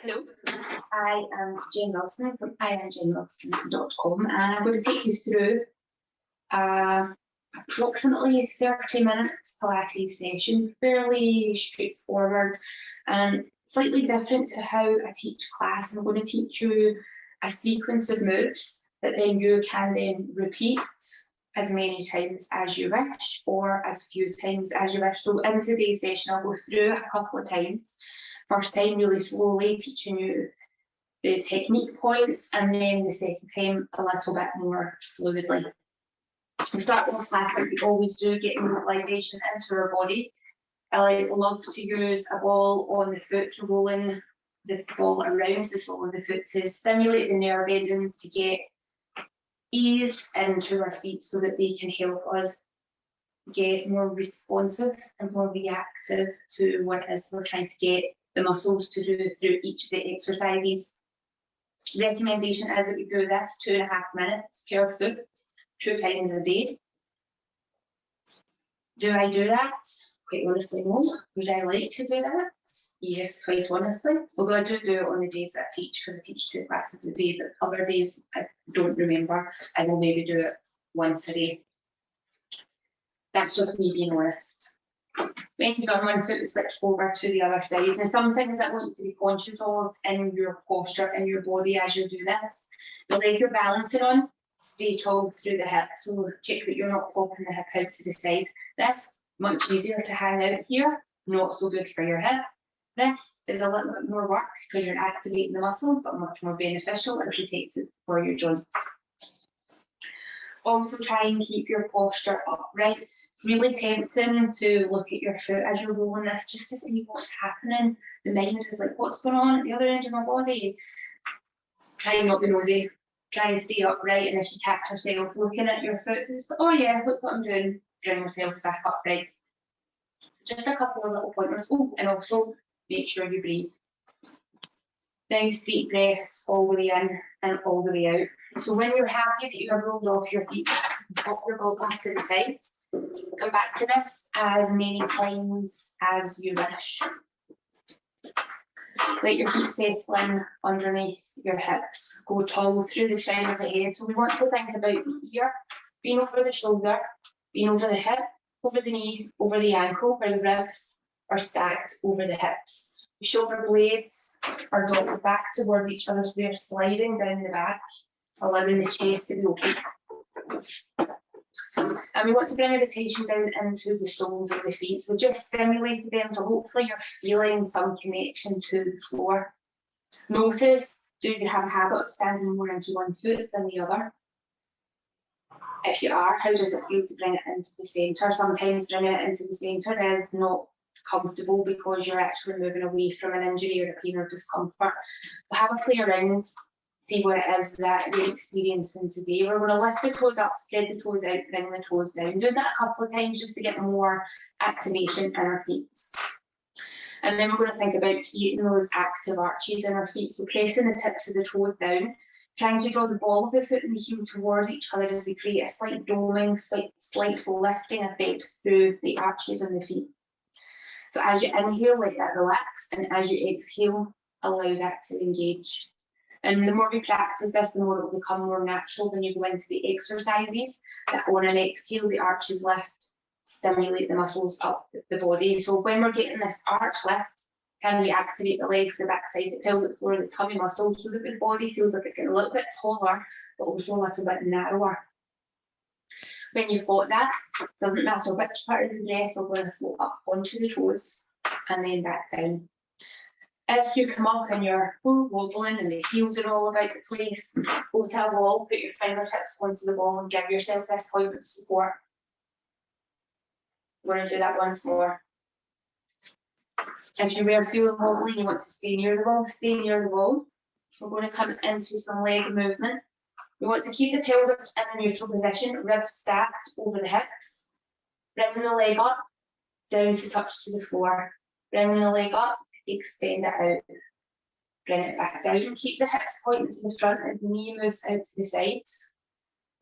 Hello, I am Jane Wilson from IamJaneWilson.com, and I'm going to take you through approximately 30-minute Pilates session, fairly straightforward and slightly different to how I teach class. I'm going to teach you a sequence of moves that then you can then repeat as many times as you wish or as few times as you wish. So in today's session, I'll go through a couple of times. First time really slowly, teaching you the technique points, and then the second time a little bit more fluidly. We start off class like we always do, getting mobilisation into our body. I love to use a ball on the foot, rolling the ball around the sole of the foot to stimulate the nerve endings to get ease into our feet so that they can help us get more responsive and more reactive to what it is we're trying to get the muscles to do through each of the exercises. Recommendation is that we do this 2.5 minutes per foot, 2 times a day. Do I do that? Quite honestly, no. Would I like to do that? Yes, quite honestly. Although I do it on the days that I teach, because I teach 2 classes a day, but other days I don't remember. I will maybe do it once a day. That's just me being honest. When you've done one foot, switch over to the other side. And some things I want you to be conscious of in your posture, in your body as you do this. The leg you're balancing on, stay tall through the hip. So check that you're not flopping the hip out to the side. This, much easier to hang out here, not so good for your hip. This is a little bit more work because you're activating the muscles, but much more beneficial and protective for your joints. Also try and keep your posture upright. Really tempting to look at your foot as you're rolling this just to see what's happening. The mind is like, what's going on at the other end of my body? Try and not be nosy. Try and stay upright, and if you catch yourself looking at your foot, just oh yeah, look what I'm doing. Bring myself back upright. Just a couple of little pointers. Oh, and also make sure you breathe. Nice deep breaths all the way in and all the way out. So when you're happy that you have rolled off your feet, pop your ball back to the sides. Come back to this as many times as you wish. Let your feet settle in underneath your hips. Go tall through the crown of the head. So we want to think about the ear being over the shoulder, being over the hip, over the knee, over the ankle, where the ribs are stacked over the hips. The shoulder blades are dropped back towards each other, so they're sliding down the back, allowing the chest to be open. And we want to bring our attention down into the soles of the feet. So just stimulate them, so hopefully you're feeling some connection to the floor. Notice, do you have a habit of standing more into one foot than the other? If you are, how does it feel to bring it into the centre? Sometimes bringing it into the centre is not comfortable because you're actually moving away from an injury or a pain or discomfort. But have a play around, see what it is that you're experiencing today. We're going to lift the toes up, spread the toes out, bring the toes down. Doing that a couple of times just to get more activation in our feet. And then we're going to think about creating those active arches in our feet. So pressing the tips of the toes down, trying to draw the ball of the foot and the heel towards each other as we create a slight doming, slight lifting effect through the arches on the feet. So as you inhale, let that relax, and as you exhale, allow that to engage. And the more we practice this, the more it will become more natural when you go into the exercises, that on an exhale, the arches lift, stimulate the muscles up the body. So when we're getting this arch lift, can we activate the legs, the backside, the pelvic floor, the tummy muscles, so that the body feels like it's getting a little bit taller, but also a little bit narrower. When you've got that, doesn't matter which part of the breath, we're going to float up onto the toes and then back down. If you come up and you're wobbling and the heels are all about the place, go to a wall, put your fingertips onto the wall and give yourself this point of support. We're going to do that once more. If you were feeling wobbly and you want to stay near the wall, stay near the wall. We're going to come into some leg movement. We want to keep the pelvis in a neutral position, ribs stacked over the hips. Bringing the leg up, down to touch to the floor. Bringing the leg up, extend it out. Bring it back down. Keep the hips pointing to the front as the knee moves out to the side.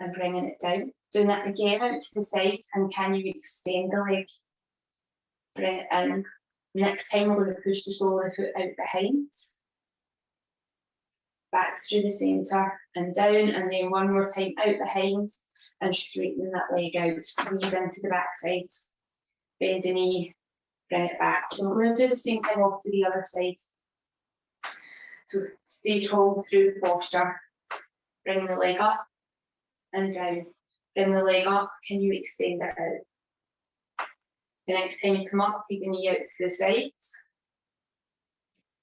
And bringing it down. Doing that again out to the side. And can you extend the leg? Bring it in. Next time we're going to push the sole of the foot out behind. back through the centre and down, and then one more time out behind and straighten that leg out, squeeze into the backside, bend the knee, bring it back. And we're going to do the same thing off to the other side. So stay tall through the posture, bring the leg up and down, bring the leg up, can you extend it out? The next time you come up, take the knee out to the side.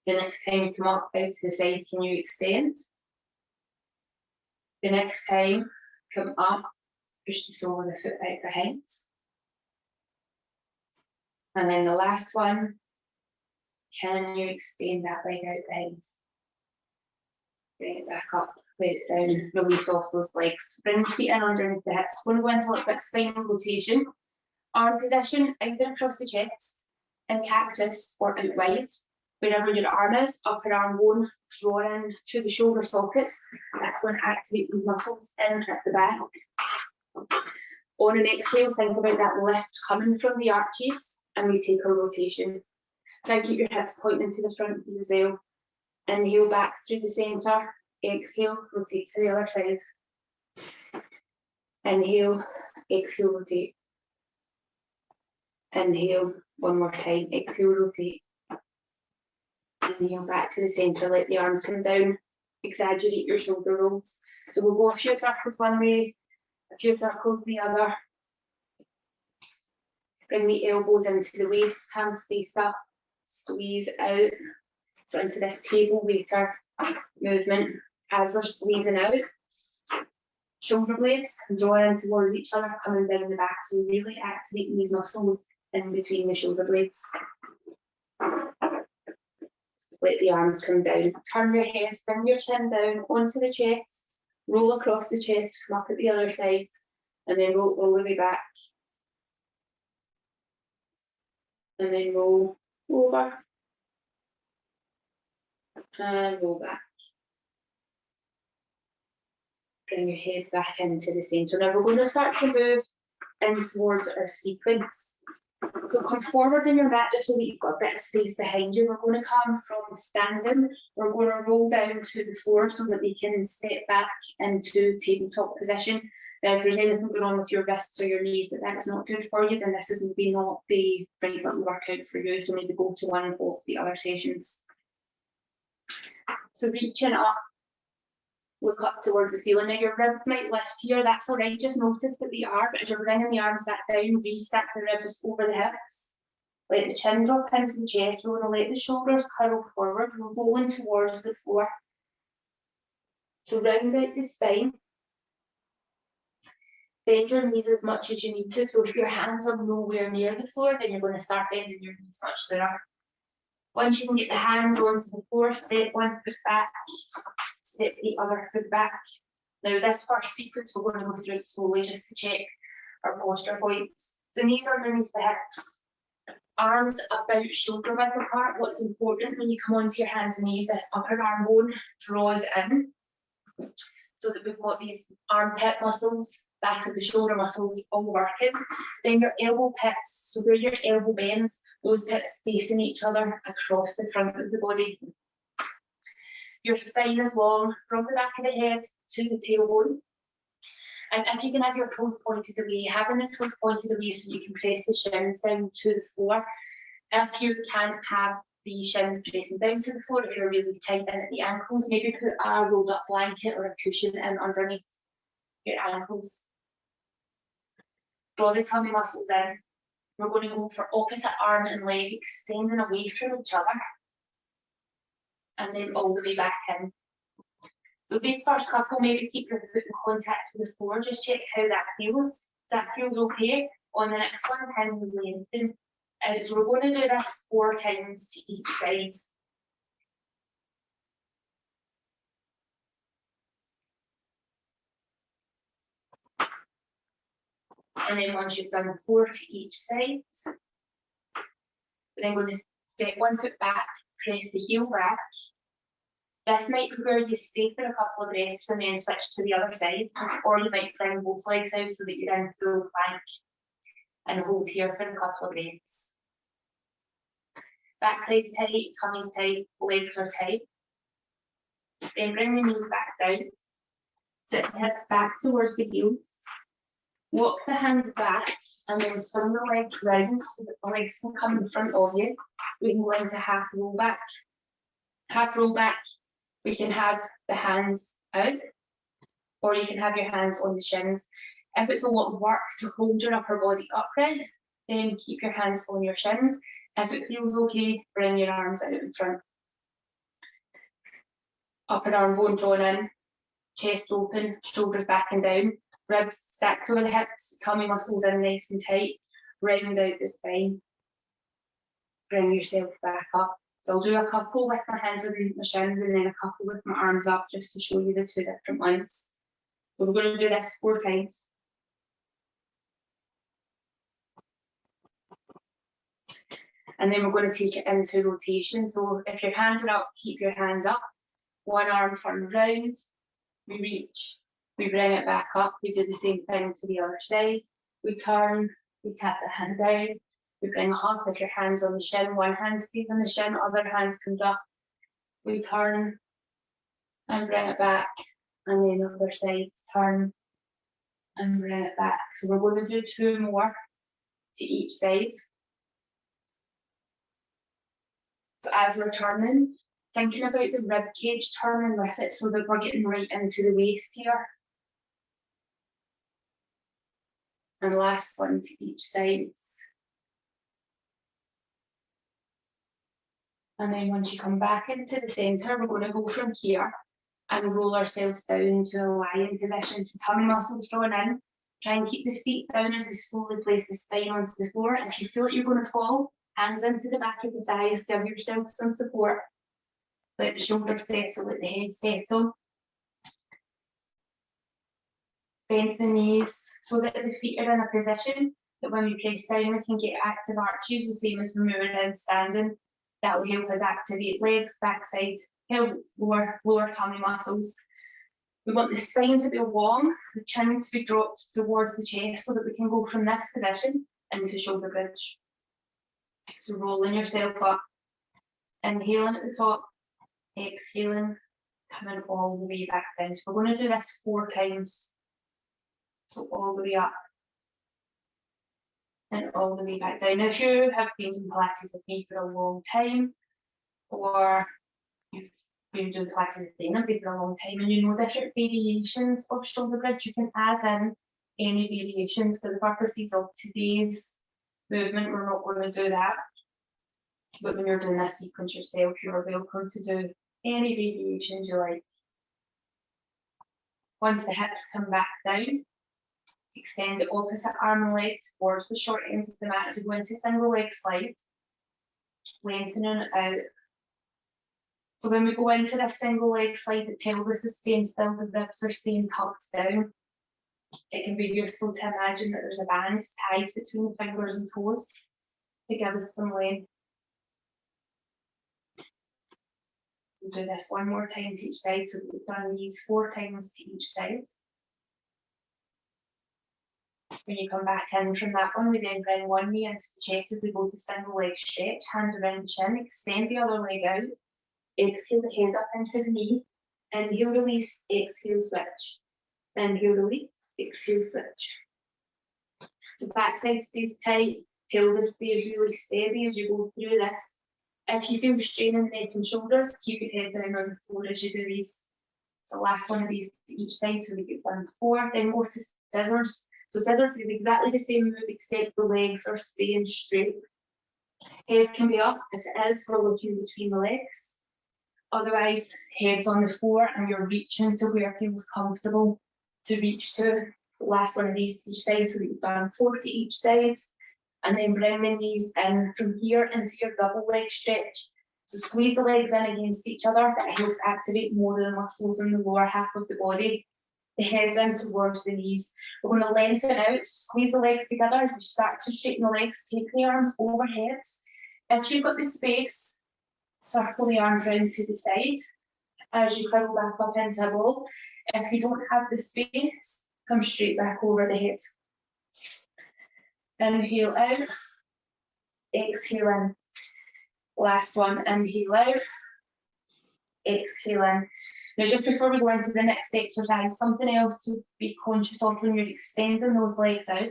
The next time you come up out to the side, can you extend? The next time, come up, push the sole of the foot out behind. And then the last one, can you extend that leg out behind? Bring it back up, lay it down, release off those legs. Bring the feet in underneath the hips. We're going to go into a little bit spinal rotation. Arm position, either across the chest, in cactus, or out wide. Wherever your arm is, upper arm bone, draw in to the shoulder sockets. That's going to activate these muscles in at the back. On an exhale, think about that lift coming from the arches, and we take a rotation. Now keep your hips pointing to the front as well. Inhale back through the centre. Exhale, rotate to the other side. Inhale, exhale, rotate. Inhale, one more time. Exhale, rotate. Inhale back to the centre, let the arms come down, exaggerate your shoulder rolls. So we'll go a few circles one way, a few circles the other. Bring the elbows into the waist, hands face up, squeeze out. So into this table waiter movement as we're squeezing out. Shoulder blades draw in towards each other, coming down the back. So really activating these muscles in between the shoulder blades. Let the arms come down. Turn your head, bring your chin down onto the chest, roll across the chest, come up at the other side, and then roll all the way back. And then roll over. And roll back. Bring your head back into the centre. Now we're going to start to move in towards our sequence. So come forward in your mat just so that you've got a bit of space behind you. We're going to come from standing. We're going to roll down to the floor so that we can step back into tabletop position. Now if there's anything going on with your wrists or your knees that's not good for you, then this is maybe not the right little workout for you. So maybe go to one of the other sessions. So reaching up, look up towards the ceiling. Now your ribs might lift here, that's all right, just notice that they are, but as you're bringing the arms back down, restack the ribs over the hips. Let the chin drop into the chest, we're going to let the shoulders curl forward, we're rolling towards the floor. So round out the spine. Bend your knees as much as you need to, so if your hands are nowhere near the floor, then you're going to start bending your knees much sooner. Once you can get the hands onto the floor, step one foot back, step the other foot back. Now this first sequence, we're going to go through it slowly just to check our posture points. So knees underneath the hips, arms about shoulder width apart. What's important when you come onto your hands and knees, this upper arm bone draws in so that we've got these armpit muscles, back of the shoulder muscles all working. Then your elbow pits, so where your elbow bends, those pits facing each other across the front of the body. Your spine is long from the back of the head to the tailbone. And if you can have your toes pointed away, having the toes pointed away so you can press the shins down to the floor. If you can't have the shins pressing down to the floor, if you're really tight in at the ankles, maybe put a rolled up blanket or a cushion in underneath your ankles. Draw the tummy muscles in. We're going to go for opposite arm and leg, extending away from each other. And then all the way back in. So these first couple, maybe keep your foot in contact with the floor, just check how that feels. Does that feel okay? On the next one, can you lengthen? So we're going to do this 4 times to each side. And then once you've done 4 to each side, we're then going to step one foot back, press the heel back. This might be where you stay for a couple of breaths and then switch to the other side, or you might bring both legs out so that you're in full plank and hold here for a couple of breaths. Backside's tight, tummy's tight, legs are tight. Then bring the knees back down. Sit the hips back towards the heels. Walk the hands back and then swing the legs round so that the legs can come in front of you. We can go into half roll back. Half roll back, we can have the hands out, or you can have your hands on the shins. If it's a lot of work to hold your upper body upright, then keep your hands on your shins. If it feels okay, bring your arms out in front. Upper arm bone drawn in, chest open, shoulders back and down, ribs stacked over the hips, tummy muscles in nice and tight, round out the spine. Bring yourself back up. So I'll do a couple with my hands underneath my shins and then a couple with my arms up just to show you the two different ones. So we're going to do this 4 times. And then we're going to take it into rotation. So if your hands are up, keep your hands up. One arm turns round, we reach, we bring it back up. We do the same thing to the other side. We turn, we tap the hand down, we bring it up. If your hand's on the shin, one hand stays on the shin, other hand comes up. We turn and bring it back. And then the other side, turn and bring it back. So we're going to do 2 more to each side. So as we're turning, thinking about the rib cage, turning with it so that we're getting right into the waist here. And last one to each side. And then once you come back into the centre, we're going to go from here and roll ourselves down to a lion position. So tummy muscles drawn in. Try and keep the feet down as we slowly place the spine onto the floor. And if you feel like you're going to fall, hands into the back of the thighs, give yourself some support. Let the shoulders settle, let the head settle. Bend the knees so that the feet are in a position that when we press down, we can get active arches, the same as when we were in standing. That will help us activate legs, backside, pelvic floor, lower tummy muscles. We want the spine to be long, the chin to be dropped towards the chest so that we can go from this position into shoulder bridge. So rolling yourself up, inhaling at the top, exhaling, coming all the way back down. So we're going to do this 4 times. So all the way up and all the way back down. Now, if you have been doing Pilates with me for a long time, or you've been doing Pilates with anybody for a long time and you know different variations of shoulder bridge, you can add in any variations. For the purposes of today's movement, we're not going to do that. But when you're doing this sequence yourself, you're welcome to do any variations you like. Once the hips come back down, extend the opposite arm and leg towards the short ends of the mat as we go into single leg slide, lengthening it out. So when we go into this single leg slide, the pelvis is staying still, the ribs are staying tucked down. It can be useful to imagine that there's a band tied between the fingers and toes to give us some length. We'll do this 1 more time to each side, so we've done these 4 times to each side. When you come back in from that one, we then bring one knee into the chest as we go to single leg stretch, hand around the chin, extend the other leg out, exhale the head up into the knee, inhale, release, exhale, switch. Inhale, release, exhale, switch. So backside stays tight, pelvis stays really steady as you go through this. If you feel strain in the neck and shoulders, keep your head down on the floor as you do these. So last one of these to each side, so we get 1, 4, then Mortise Scissors. So scissors is exactly the same move, except the legs are staying straight. Head can be up. If it is, we're looking between the legs. Otherwise, head's on the floor and you're reaching to where it feels comfortable to reach to. The last one of these to each side, so we've done 4 to each side. And then bring the knees in from here into your double leg stretch. So squeeze the legs in against each other. That helps activate more of the muscles in the lower half of the body. The head's in towards the knees. We're going to lengthen out, squeeze the legs together as we start to straighten the legs, take the arms overhead. If you've got the space, circle the arms round to the side as you curl back up into a ball. If you don't have the space, come straight back over the head. Inhale out, exhale in. Last one, inhale out, exhale in. Now, just before we go into the next exercise, something else to be conscious of when you're extending those legs out.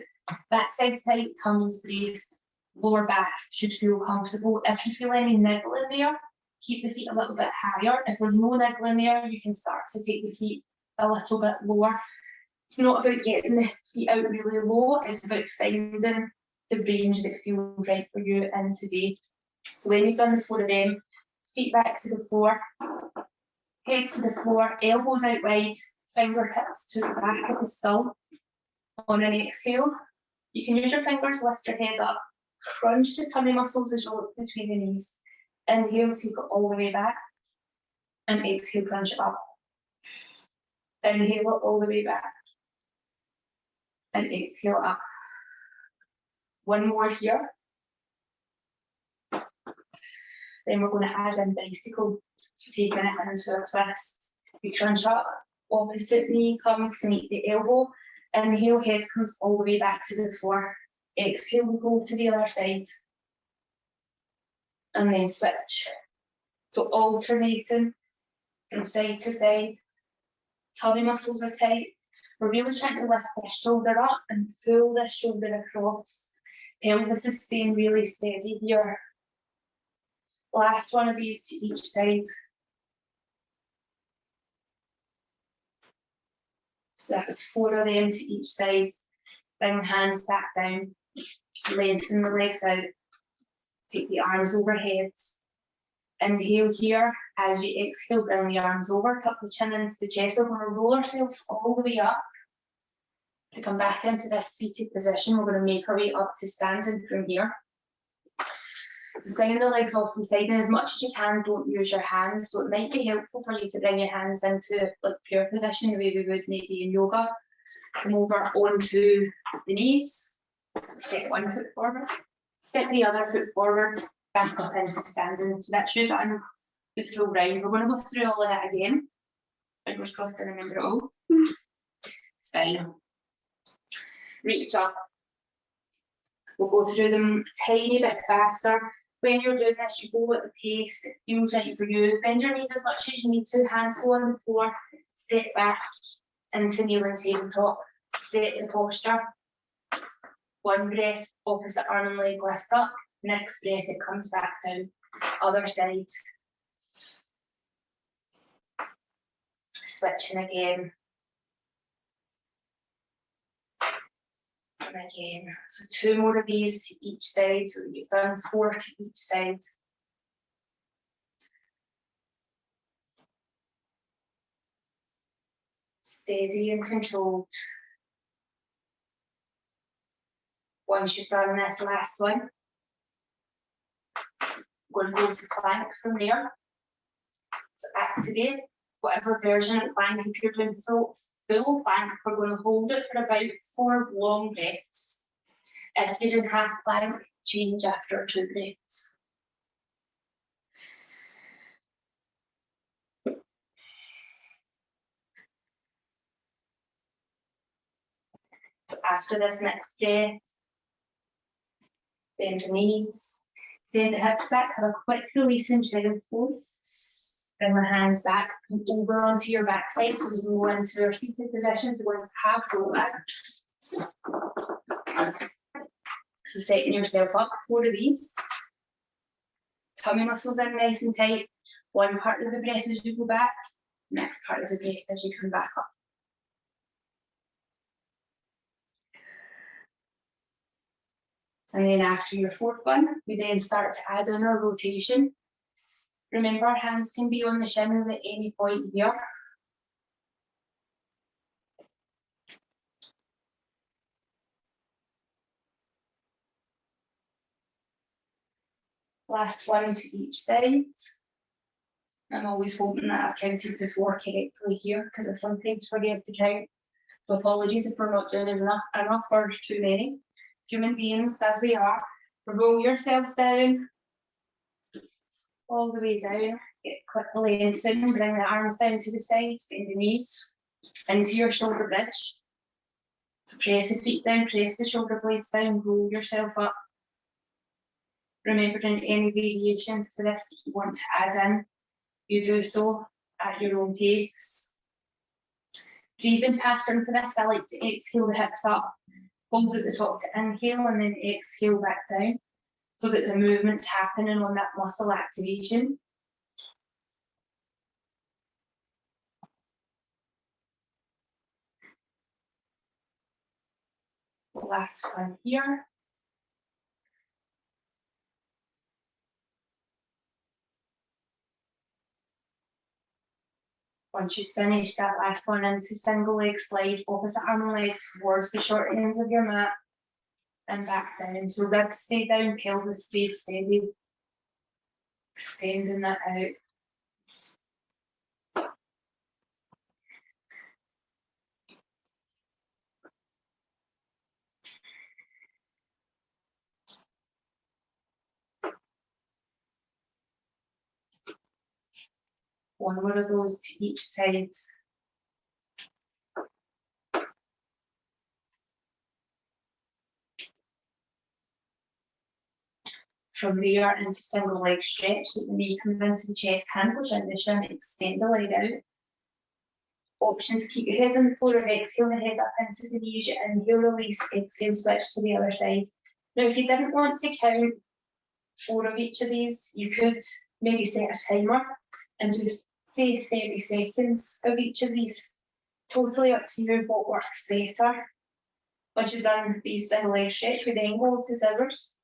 Backside's tight, tummy's braced, lower back should feel comfortable. If you feel any niggle in there, keep the feet a little bit higher. If there's no niggle in there, you can start to take the feet a little bit lower. It's not about getting the feet out really low, it's about finding the range that feels right for you in today. So when you've done the 4 of them, feet back to the floor, head to the floor, elbows out wide, fingertips to the back of the skull. On an exhale, you can use your fingers, lift your head up, crunch the tummy muscles as you look between the knees. Inhale, take it all the way back, and exhale, crunch it up. Inhale it all the way back, and exhale up. One more here. Then we're going to add in bicycle, taking it into a twist. We crunch up, opposite knee comes to meet the elbow. Inhale, head comes all the way back to the floor. Exhale, we go to the other side. And then switch. So alternating from side to side. Tummy muscles are tight. We're really trying to lift this shoulder up and pull this shoulder across. Pelvis is staying really steady here. Last one of these to each side. So that was 4 of them to each side. Bring the hands back down. Lengthen the legs out. Take the arms overhead. Inhale here. As you exhale, bring the arms over, tuck the chin into the chest. We're going to roll ourselves all the way up. To come back into this seated position, we're going to make our way up to standing from here. So swinging the legs off the side, and as much as you can, don't use your hands. So it might be helpful for you to bring your hands into like prayer position, the way we would maybe in yoga. Come over onto the knees. Step one foot forward. Step the other foot forward. Back up into standing. So that's you done the full round. We're going to go through all of that again. Fingers crossed and remember it all. It's fine. Reach up. We'll go through them a tiny bit faster. When you're doing this, you go at the pace that feels right for you. Bend your knees as much as you need to. Hands go on the floor. Step back into kneeling tabletop. Set the posture. One breath, opposite arm and leg lift up. Next breath, it comes back down. Other side. Switching again. And again. So 2 more of these to each side. So you've done 4 to each side. Steady and controlled. Once you've done this last one, we're going to go to plank from there. So activate whatever version of plank. If you're doing full plank, we're going to hold it for about 4 long breaths. If you're in half plank, change after 2 breaths. So after this next breath, bend the knees, send the hips back, have a quick release in child's pose. Bring the hands back and over onto your backside. So we go into our seated position to go into half roll back. So setting yourself up, 4 of these. Tummy muscles in nice and tight. One part of the breath as you go back, next part of the breath as you come back up. And then after your 4th one, we then start to add in our rotation. Remember, hands can be on the shins at any point here. Last one to each side. I'm always hoping that I've counted to 4 correctly here because I sometimes forget to count. So apologies if we're not doing enough or too many. Human beings as we are. Roll yourself down. All the way down. Get quickly lengthen. Bring the arms down to the sides. Bend the knees into your shoulder bridge. So press the feet down. Press the shoulder blades down. Roll yourself up. Remembering any variations to this that you want to add in, you do so. at your own pace. Breathing pattern for this, I like to exhale the hips up, hold at the top to inhale, and then exhale back down, so that the movement's happening on that muscle activation. The last one here. Once you've finished that last one, into single leg slide, opposite arm and leg towards the short ends of your mat and back down. So ribs stay down, pelvis stays steady. Extending that out. One more of those to each side. From there into single leg stretch, so the knee comes into the chest, hand goes in the shin, extend the leg out. Option to keep your head on the floor or exhale the head up into the knees, inhale, release, exhale, switch to the other side. Now, if you didn't want to count 4 of each of these, you could maybe set a timer and just say 30 seconds of each of these. Totally up to you what works better. Once you've done these single leg stretch, we then go to scissors.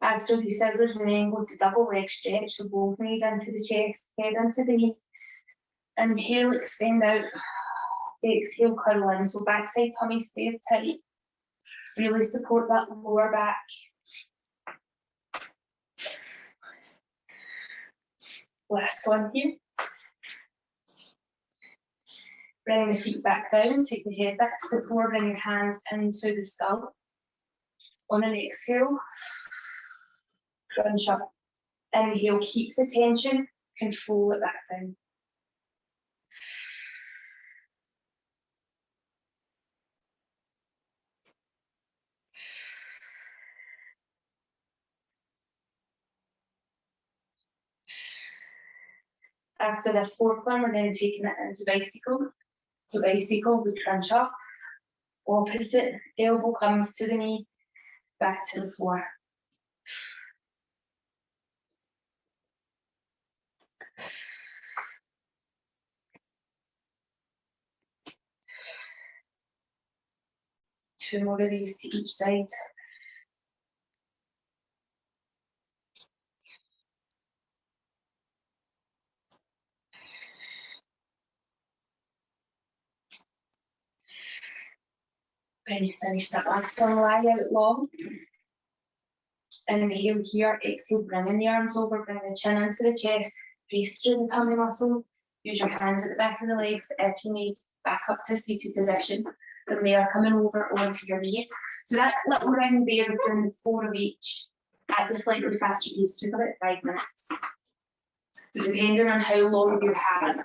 After the scissors, we then go to double leg stretch, so both knees into the chest, head into the knees. Inhale, extend out. Exhale, curl in. So backside tummy stays tight. Really support that lower back. Last one here. Bring the feet back down, take the head back to the floor, bring your hands into the skull. On an exhale, crunch up. Inhale, keep the tension, control it back down. After this 4th one, we're then taking it into bicycle. So bicycle, we crunch up. Opposite elbow comes to the knee, back to the floor. Two more of these to each side. When you finish that last one, lie out long. Inhale here, exhale, bringing the arms over, bring the chin into the chest, brace through the tummy muscles, use your hands at the back of the legs if you need, back up to seated position. From there, coming over onto your knees. So that little ring there of doing 4 of each at the slightly faster pace took about 5 minutes. So depending on how long you have,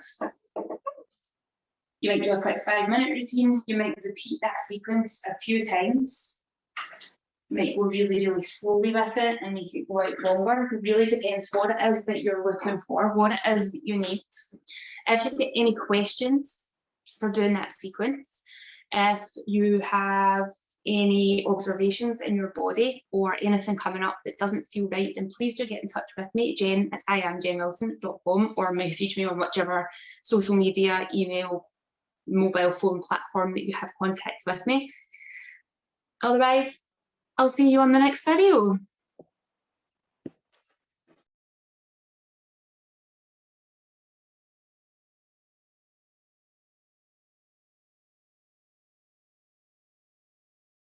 you might do a quick 5-minute routine, you might repeat that sequence a few times. You might go really, really slowly with it and make it go out longer. It really depends what it is that you're looking for, what it is that you need. If you've got any questions for doing that sequence, if you have any observations in your body or anything coming up that doesn't feel right, then please do get in touch with me, Jen at iamjenwilson.com, or message me on whichever social media, email, mobile phone platform that you have contact with me. Otherwise, I'll see you on the next video.